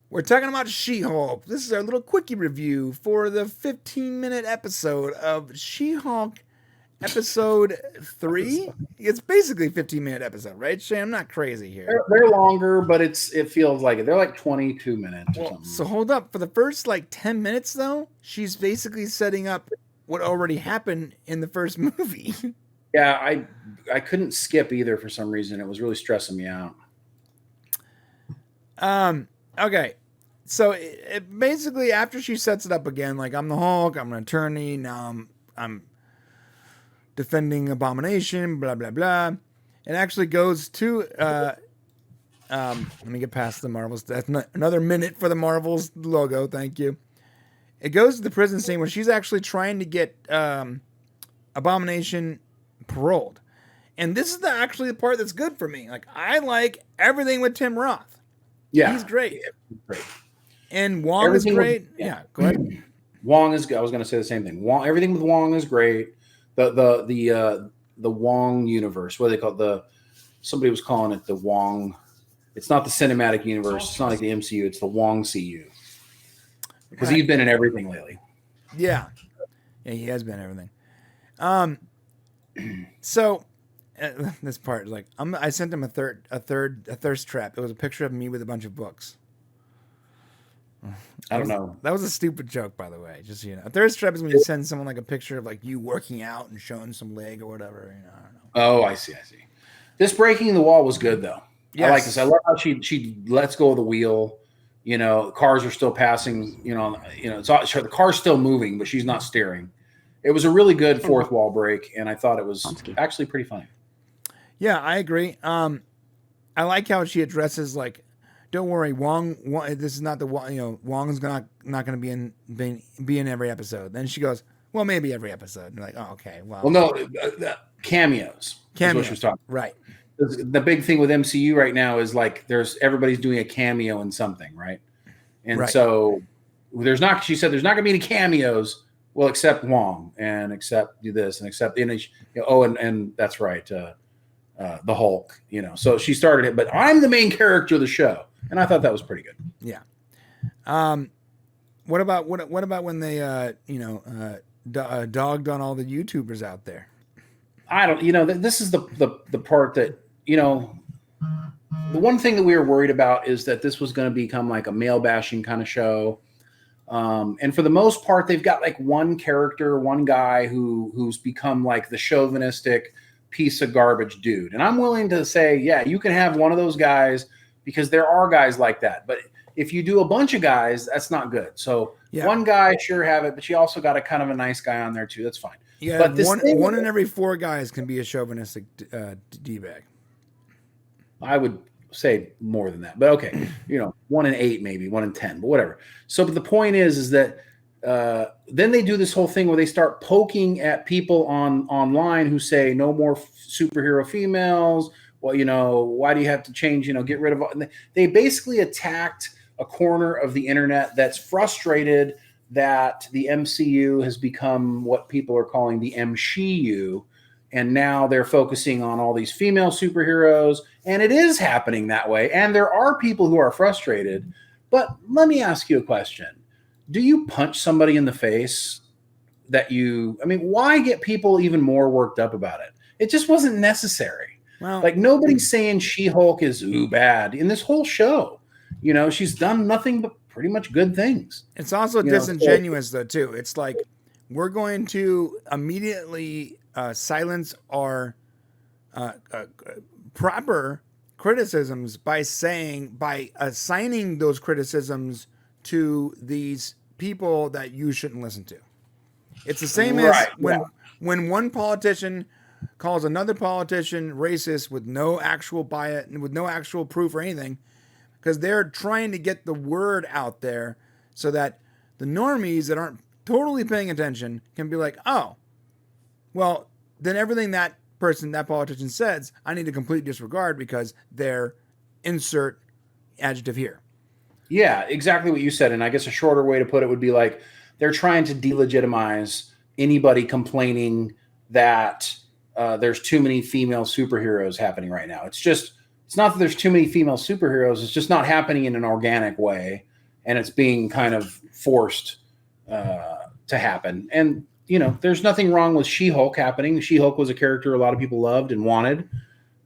We're talking about She-Hulk. This is our little quickie review for the 15-minute episode of She-Hulk episode 3. It's basically a 15-minute episode, right, Shane? I'm not crazy here. They're longer, but it feels like it. They're like 22 minutes or something. So hold up. For the first 10 minutes, though, she's basically setting up what already happened in the first movie. Yeah, I couldn't skip either for some reason. It was really stressing me out. Okay. So it basically, after she sets it up again, like, I'm the Hulk, I'm an attorney, now I'm defending Abomination, blah, blah, blah. It actually goes to, let me get past the Marvels. That's another minute for the Marvels logo. Thank you. It goes to the prison scene where she's actually trying to get Abomination paroled. And this is actually the part that's good for me. Like, I like everything with Tim Roth. Yeah. He's great. Yeah, great. And Wong is great. Yeah, go ahead. Wong is good. I was going to say the same thing. Everything with Wong is great. The Wong universe, what do they call it? Somebody was calling it the Wong. It's not the cinematic universe. It's not like the MCU. It's the Wong CU. Because he's been in everything lately. Yeah, he has been everything. So this part, like, I sent him a thirst trap. It was a picture of me with a bunch of books. I don't know. That was a stupid joke, by the way. Just so you know, a thirst trap is when you send someone like a picture of like you working out and showing some leg or whatever. You know, I don't know. Oh, I see. This breaking the wall was good though. Yes. I like this. I love how she lets go of the wheel. You know, cars are still passing. You know, it's all, the car's still moving, but she's not steering. It was a really good fourth wall break, and I thought it was actually pretty funny. Yeah, I agree. I like how she addresses, like, don't worry, Wong. This is not the Wong. You know, Wong's not going to be in every episode. Then she goes, well, maybe every episode. And you're like, oh, okay. Well, no, cameos. Is what she was talking. Right. The big thing with MCU right now is like everybody's doing a cameo in something, right? And so she said there's not going to be any cameos. Well, except Wong and except do this and except and that's right. The Hulk, you know. So she started it, but I'm the main character of the show, and I thought that was pretty good. Yeah. What about when they dogged on all the YouTubers out there? I don't. This is the part that the one thing that we were worried about is that this was going to become like a male bashing kind of show. And for the most part, they've got like one character, one guy who's become like the chauvinistic piece of garbage dude. And I'm willing to say, yeah, you can have one of those guys because there are guys like that. But if you do a bunch of guys, that's not good. So one guy, sure, have it, but you also got a kind of a nice guy on there too. That's fine. Yeah, but one in every 4 guys can be a chauvinistic D-bag. I would say more than that, but okay, 1 in 8, maybe 1 in 10, but whatever. So, but the point is that then they do this whole thing where they start poking at people online who say no more superhero females. Well, why do you have to change? Get rid of. They basically attacked a corner of the internet that's frustrated that the MCU has become what people are calling the MCU. And now they're focusing on all these female superheroes, and it is happening that way. And there are people who are frustrated. But let me ask you a question. Do you punch somebody in the face why get people even more worked up about it? It just wasn't necessary. Well, like nobody's saying She-Hulk is bad in this whole show. She's done nothing but pretty much good things. It's also disingenuous though, too. It's like, we're going to immediately silence our proper criticisms by assigning those criticisms to these people that you shouldn't listen to. It's the same as when one politician calls another politician racist with no actual bias, with no actual proof or anything, because they're trying to get the word out there so that the normies that aren't totally paying attention can be like, oh, well, then everything that politician says, I need to completely disregard because they're insert adjective here. Yeah, exactly what you said. And I guess a shorter way to put it would be like they're trying to delegitimize anybody complaining that there's too many female superheroes happening right now. It's not that there's too many female superheroes. It's just not happening in an organic way. and it's being kind of forced to happen. And there's nothing wrong with She-Hulk happening. She-Hulk was a character a lot of people loved and wanted.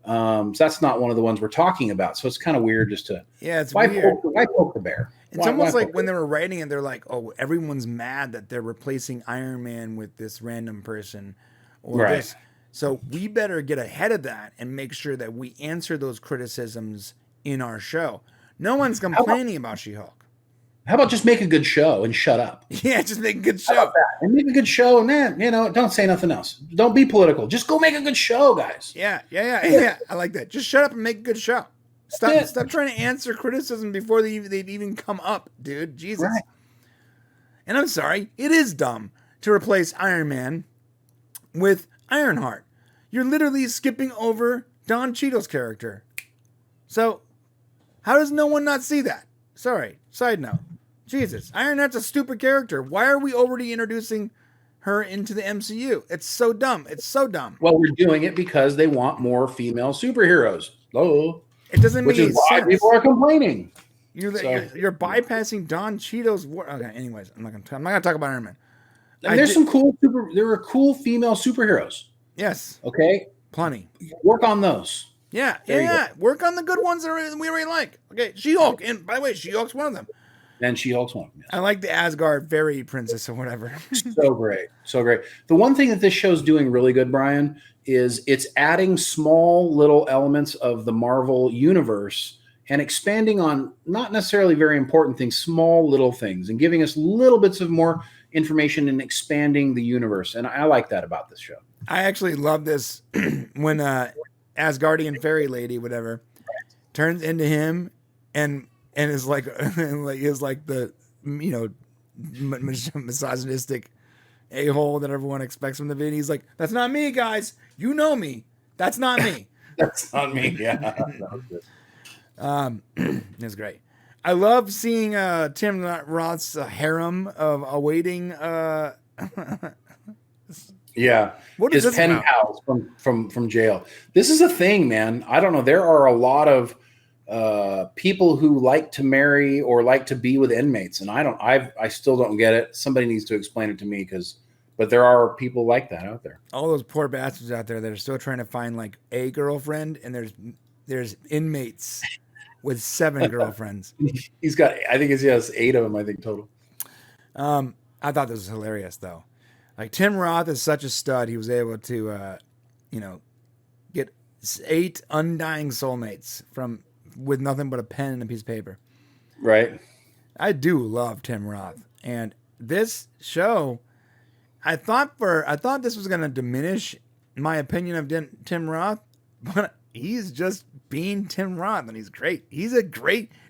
So that's not one of the ones we're talking about. So it's kind of weird just to why weird. Why poke the bear? It's almost like when they were writing it, they're like, oh, everyone's mad that they're replacing Iron Man with this random person or this. So we better get ahead of that and make sure that we answer those criticisms in our show. No one's complaining about She-Hulk. How about just make a good show and shut up? Yeah, just make a good show. And make a good show and then, don't say nothing else. Don't be political. Just go make a good show, guys. Yeah. I like that. Just shut up and make a good show. Stop trying to answer criticism before they've even come up, dude. Jesus. Right. And I'm sorry, it is dumb to replace Iron Man with Ironheart. You're literally skipping over Don Cheadle's character. So, how does no one not see that? Sorry, side note. Jesus, Ironheart's a stupid character. Why are we already introducing her into the MCU? It's so dumb. It's so dumb. Well, we're doing it because they want more female superheroes. Hello. It doesn't make sense. Why people are complaining. You're bypassing Don Cheadle's work. Okay, anyways, I'm not gonna talk about Iron Man. There are cool female superheroes. Yes. Okay. Plenty. Work on those. Yeah. Work on the good ones that we already like. Okay, She-Hulk. And by the way, She-Hulk's one of them. And She-Hulk's one. Yes. I like the Asgard fairy princess or whatever. So great. So great. The one thing that this show's doing really good, Brian, is it's adding small little elements of the Marvel universe and expanding on not necessarily very important things, small little things, and giving us little bits of more information and expanding the universe. And I like that about this show. I actually love this when Asgardian fairy lady, whatever, turns into him and is like the misogynistic a-hole that everyone expects from the video. He's like, that's not me, guys. You know me. That's not me. That's not me. Yeah. It's great. I love seeing Tim Roth's harem of awaiting. Yeah, what is his pen pals from jail. This is a thing, man. I don't know. There are a lot of people who like to marry or like to be with inmates, and I still don't get it. Somebody needs to explain it to me but there are people like that out there. All those poor bastards out there that are still trying to find like a girlfriend, and there's inmates with 7 girlfriends. I think he has 8 of them, I think, total. I thought this was hilarious though. Like Tim Roth is such a stud. He was able to, get 8 undying soulmates with nothing but a pen and a piece of paper. Right. I do love Tim Roth, and this show, I thought this was going to diminish my opinion of Tim Roth, but he's just being Tim Roth, and he's great.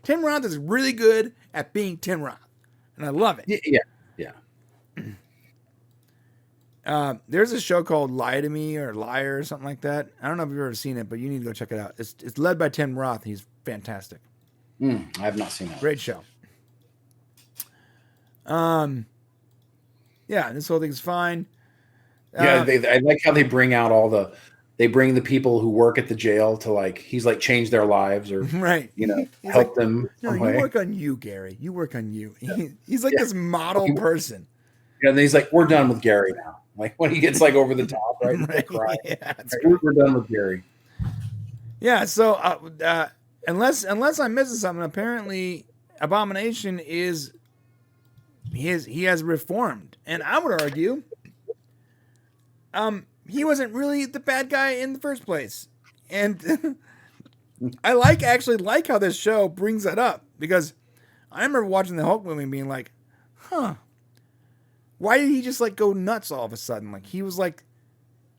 Tim Roth is really good at being Tim Roth, and I love it. Yeah. There's a show called Lie to Me or Liar or something like that. I don't know if you've ever seen it, but you need to go check it out. It's led by Tim Roth. He's fantastic. I have not seen that. Great show. Yeah, this whole thing's fine. Yeah, I like how they bring out they bring the people who work at the jail to he's change their lives or right. Help them. No, you work on you, Gary. You work on you. Yeah. He's like this model person. Yeah, and he's like, we're done with Gary now. Like when he gets over the top, right? Right. Cry. Yeah, we're done with Gary. Yeah. So unless I'm missing something, apparently Abomination he has reformed, and I would argue, he wasn't really the bad guy in the first place, and I actually like how this show brings that up, because I remember watching the Hulk movie and being like, huh. Why did he just go nuts all of a sudden? He was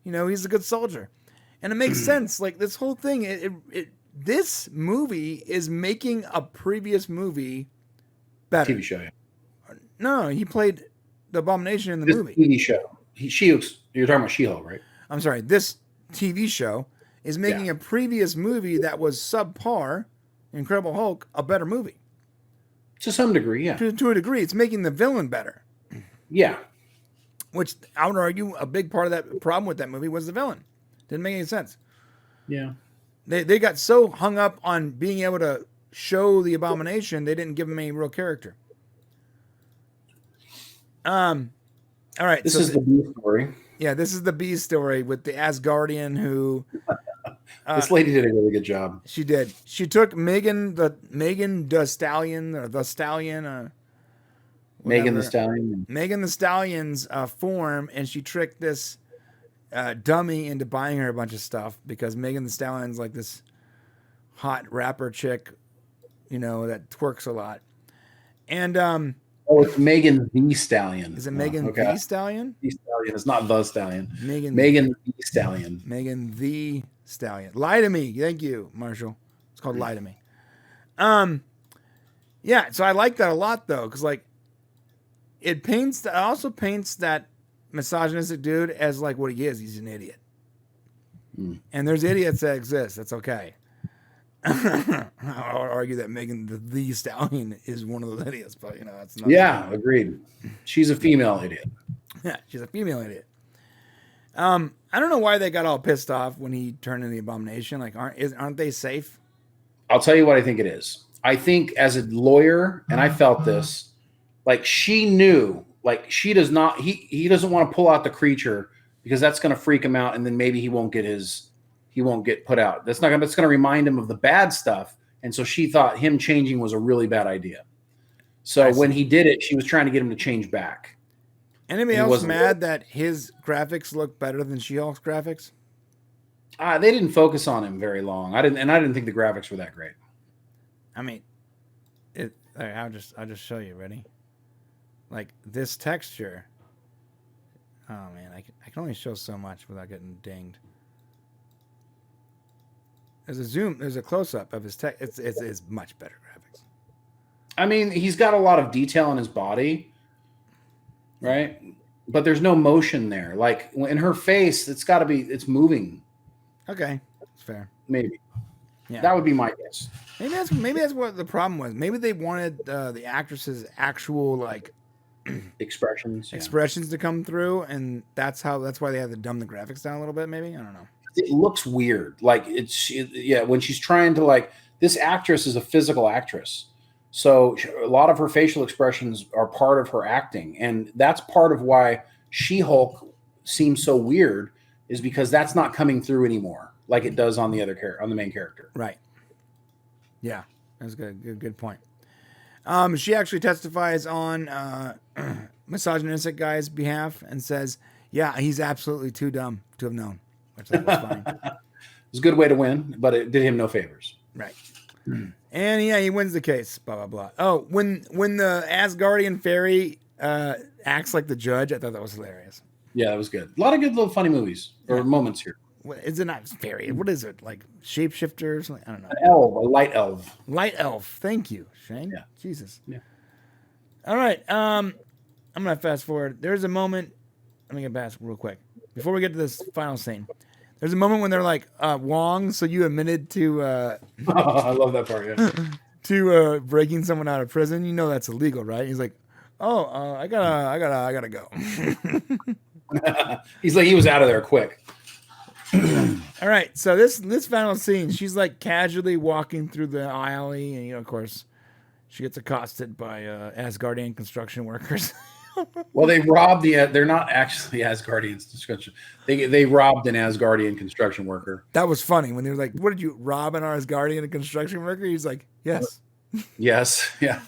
he's a good soldier, and it makes sense. This whole thing, this movie is making a previous movie better. TV show. Yeah. No, he played the Abomination in the movie. TV show. You're talking about She-Hulk, right? I'm sorry. This TV show is making a previous movie that was subpar, Incredible Hulk, a better movie. To some degree, yeah. To a degree, it's making the villain better. Yeah. Which I would argue a big part of that problem with that movie was the villain. Didn't make any sense. Yeah. They got so hung up on being able to show the Abomination, they didn't give him any real character. All right. This is the B story. Yeah, this is the B story with the Asgardian who. This lady did a really good job. She did. She took Megan Thee Stallion or the Stallion. Megan Thee Stallion. Megan Thee Stallion's form, and she tricked this dummy into buying her a bunch of stuff because Megan Thee Stallion's like this hot rapper chick, that twerks a lot. And it's Megan Thee Stallion. Is it Megan Thee Stallion? Thee Stallion. It's not the Stallion. Megan Thee Stallion. Megan Thee Stallion. Lie to me. Thank you, Marshall. It's called Lie to Me. Yeah. So I like that a lot though, because like it also paints that misogynistic dude as like what he is. He's an idiot. And there's idiots that exist. That's okay. I would argue that Megan Thee Stallion is one of those idiots, but that's not. Yeah, agreed. She's a female idiot. Yeah, she's a female idiot. I don't know why they got all pissed off when he turned into the Abomination. Like, aren't they safe? I'll tell you what I think it is. I think as a lawyer, and I felt this, like she knew, like she does not. He doesn't want to pull out the creature because that's going to freak him out, and then maybe he won't get put out. That's going to remind him of the bad stuff. And so she thought him changing was a really bad idea. So when he did it, she was trying to get him to change back. Anybody else mad that his graphics look better than She-Hulk's graphics? They didn't focus on him very long. I didn't think the graphics were that great. I mean, I'll just show you. Ready? Like this texture. Oh man, I can only show so much without getting dinged. There's a zoom. There's a close up of his text. It's much better graphics. I mean, he's got a lot of detail in his body, right? But there's no motion there. Like in her face, it's moving. Okay, that's fair. Maybe. Yeah, that would be my guess. Maybe that's what the problem was. Maybe they wanted the actress's actual like expressions to come through, and that's why they had to dumb the graphics down a little bit. Maybe, I don't know. It looks weird. Like when she's trying to like, this actress is a physical actress. So a lot of her facial expressions are part of her acting. And that's part of why She-Hulk seems so weird, is because that's not coming through anymore like it does on the main character. Right. Yeah. That's a good point. She actually testifies on misogynistic guy's behalf and says, yeah, he's absolutely too dumb to have known. Which that was fine. It's a good way to win, but it did him no favors. Right. And yeah, he wins the case. Blah blah blah. Oh, when the Asgardian fairy acts like the judge, I thought that was hilarious. Yeah, that was good. A lot of good little funny movies or moments here. Is it not fairy? What is it? Like shapeshifter or something? I don't know. An elf, a light elf. Light elf. Thank you, Shane. Yeah. Jesus. Yeah. All right. I'm gonna fast forward. There's a moment. Let me get past real quick before we get to this final scene. There's a moment when they're like, Wong, so you admitted to I love that part, yeah. to breaking someone out of prison. You know that's illegal, right? He's like, I gotta go. He's like, he was out of there quick. All right, so this final scene, she's like casually walking through the alley, and of course, she gets accosted by Asgardian construction workers. Well, they robbed they're not actually Asgardian construction. They robbed an Asgardian construction worker. That was funny when they were like, what did you rob an Asgardian construction worker? He's like, yes. Yes. Yeah.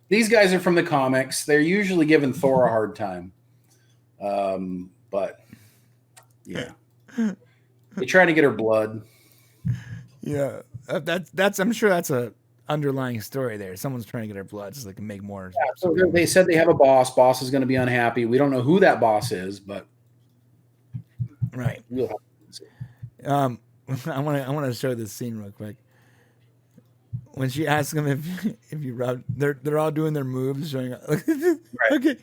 These guys are from the comics. They're usually giving Thor a hard time. But yeah, they try to get her blood. Yeah. I'm sure that's a underlying story there. Someone's trying to get her blood so they can make more. Yeah, so they said they have a boss. Boss is going to be unhappy. We don't know who that boss is, but right. We'll have to see. I want to show this scene real quick. When she asks him if you robbed, they're all doing their moves, showing up. Right. Okay,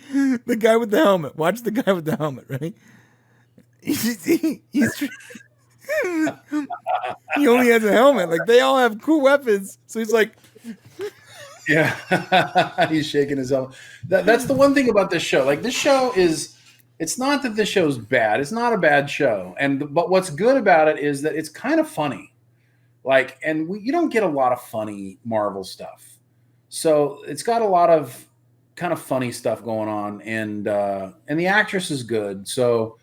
the guy with the helmet. Watch the guy with the helmet, right? He only has a helmet. Like they all have cool weapons, so he's like, yeah, he's shaking his helmet. That's the one thing about this show. Like this show it's not that this show's bad. It's not a bad show, but what's good about it is that it's kind of funny. Like, and you don't get a lot of funny Marvel stuff, so it's got a lot of kind of funny stuff going on, and the actress is good, so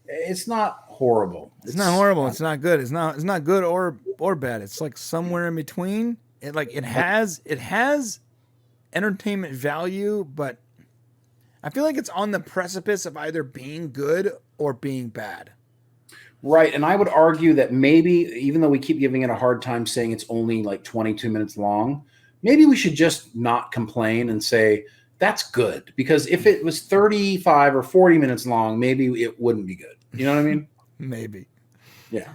it's not horrible. It's not horrible. It's not good. It's not good or bad. It's like somewhere in between. It has entertainment value, but I feel like it's on the precipice of either being good or being bad. Right. And I would argue that maybe, even though we keep giving it a hard time saying it's only like 22 minutes long, maybe we should just not complain and say that's good. Because if it was 35 or 40 minutes long, maybe it wouldn't be good. You know what I mean? Maybe. Yeah.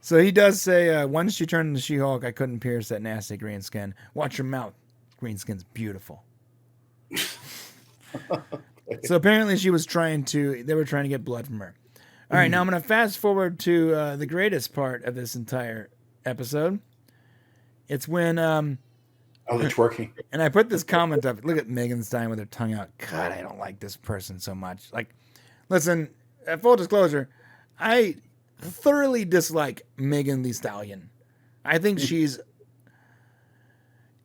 So he does say, once she turned into She-Hulk, I couldn't pierce that nasty green skin. Watch your mouth. Green skin's beautiful. So apparently they were trying to get blood from her. All right, now I'm going to fast forward to the greatest part of this entire episode. It's when... the twerking. And I put this comment up. Look at Megan Thee Stallion with her tongue out. God, I don't like this person so much. Like, listen, full disclosure, I thoroughly dislike Megan Thee Stallion. I think she's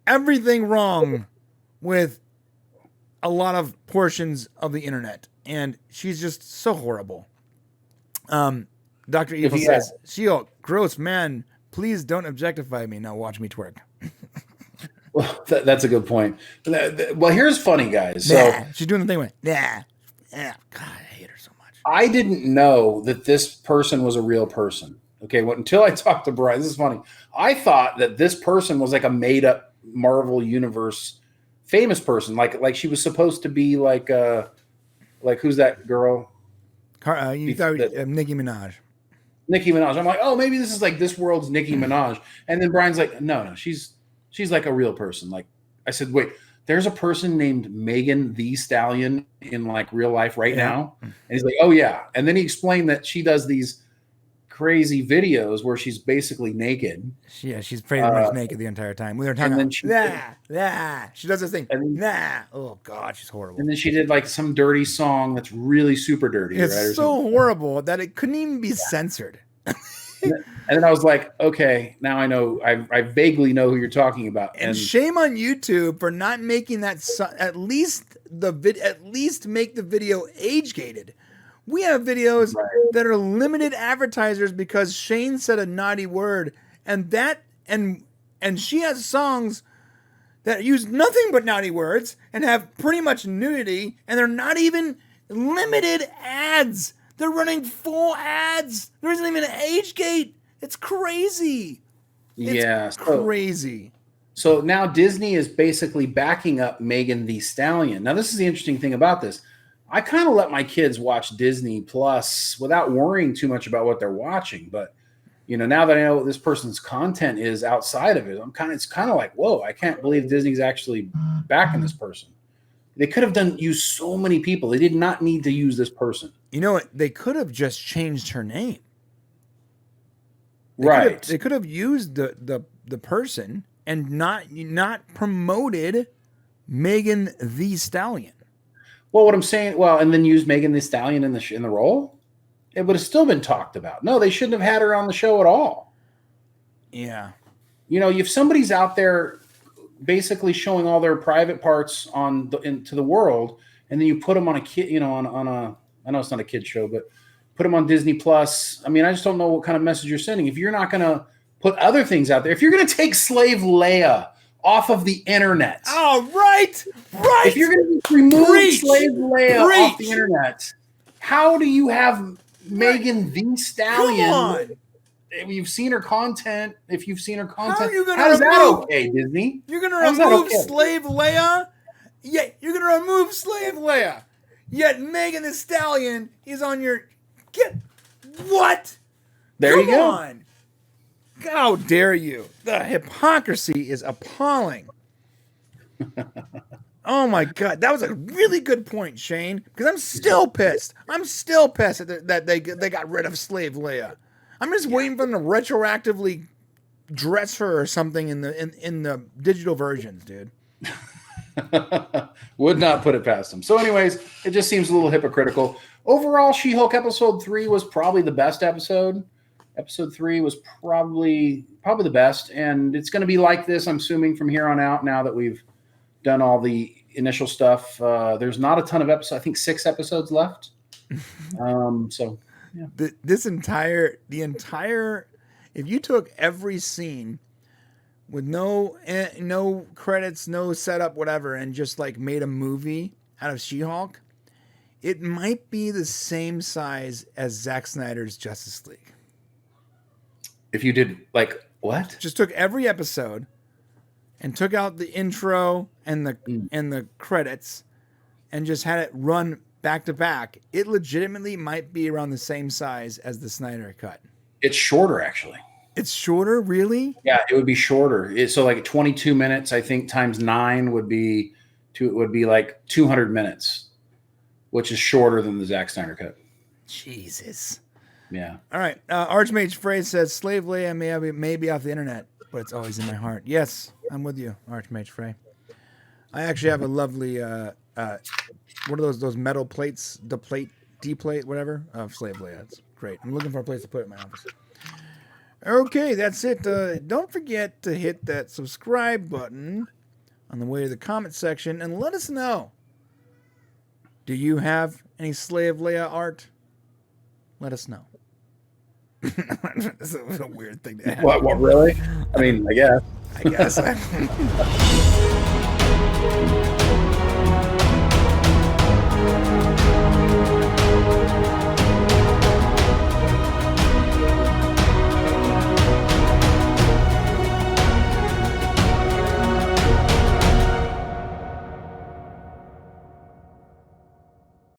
everything wrong with a lot of portions of the internet. And she's just so horrible. Dr. Evil says, She-Hulk, gross man, please don't objectify me. Now watch me twerk. Well, that's a good point. Well, here's funny, guys. So she's doing the thing with, God, I hate her so much. I didn't know that this person was a real person. Okay, until I talked to Brian. This is funny. I thought that this person was like a made-up Marvel Universe famous person. Like she was supposed to be like who's that girl? You thought Nicki Minaj. Nicki Minaj. I'm like, oh, maybe this is like this world's Nicki Minaj. And then Brian's like, no, she's like a real person. Like I said, wait, there's a person named Megan Thee Stallion in like real life right now. And he's like, oh yeah. And then he explained that she does these crazy videos where she's basically naked. Yeah, she's pretty much naked the entire time. We were talking she does this thing. Oh God, she's horrible. And then she did like some dirty song that's really super dirty. It's right, so horrible that it couldn't even be censored. And then I was like, okay, now I know. I vaguely know who you're talking about. And shame on YouTube for not making that. At least make the video age gated. We have videos that are limited advertisers because Shane said a naughty word, and she has songs that use nothing but naughty words and have pretty much nudity, and they're not even limited ads. They're running full ads. There isn't even an age gate. It's crazy. It's crazy. So now Disney is basically backing up Megan Thee Stallion. Now, this is the interesting thing about this. I kind of let my kids watch Disney Plus without worrying too much about what they're watching. But, now that I know what this person's content is outside of it, it's kind of like, whoa, I can't believe Disney's actually backing this person. They could have used so many people. They did not need to use this person. You know what? They could have just changed her name. They could have used the person and not promoted Megan Thee Stallion. Well, what I'm saying, and then use Megan Thee Stallion in the role, it would have still been talked about. No, they shouldn't have had her on the show at all. Yeah. If somebody's out there basically showing all their private parts into the world, and then you put them on a kid, on a, I know it's not a kid show, but put them on Disney Plus. I mean, I just don't know what kind of message you're sending. If you're not going to put other things out there, if you're going to take Slave Leia off of the internet. Oh, right. If you're going to remove Slave Leia off the internet, how do you have Megan Thee Stallion? Come on. If you've seen her content, how is that okay, Disney? You're going to remove Slave Leia? Yeah, you're going to remove Slave Leia. Yet Megan Thee Stallion is on your... What? There you go. Come on. How dare you? The hypocrisy is appalling. Oh my God. That was a really good point, Shane, because I'm still pissed. That they got rid of Slave Leia. I'm just waiting for them to retroactively dress her or something in the digital versions, dude. Would not put it past them. So anyways, it just seems a little hypocritical. Overall, She-Hulk episode 3 was probably the best episode. Episode 3 was probably the best, and it's going to be like this, I'm assuming, from here on out, now that we've done all the initial stuff. There's not a ton of episodes. I think 6 episodes left. So yeah. The entire, if you took every scene with no credits, no setup, whatever, and just like made a movie out of She-Hulk, it might be the same size as Zack Snyder's Justice League. If you did like what? Just took every episode and took out the intro and the credits and just had it run back to back, it legitimately might be around the same size as the Snyder cut. It's shorter, actually. It's shorter, really? Yeah, it would be shorter. So like 22 minutes, I think, times 9 would be like 200 minutes, which is shorter than the Zack Snyder cut. Jesus. Yeah. All right. Archmage Frey says, Slave Leia may be off the internet, but it's always in my heart. Yes, I'm with you, Archmage Frey. I actually have a lovely, what are those metal plates, D-plate, whatever, of Slave Leia. It's great. I'm looking for a place to put it in my office. Okay, that's it. Don't forget to hit that subscribe button on the way to the comment section and let us know. Do you have any Slave Leia art? Let us know. That's a weird thing to add. What really? I mean, I guess. I guess.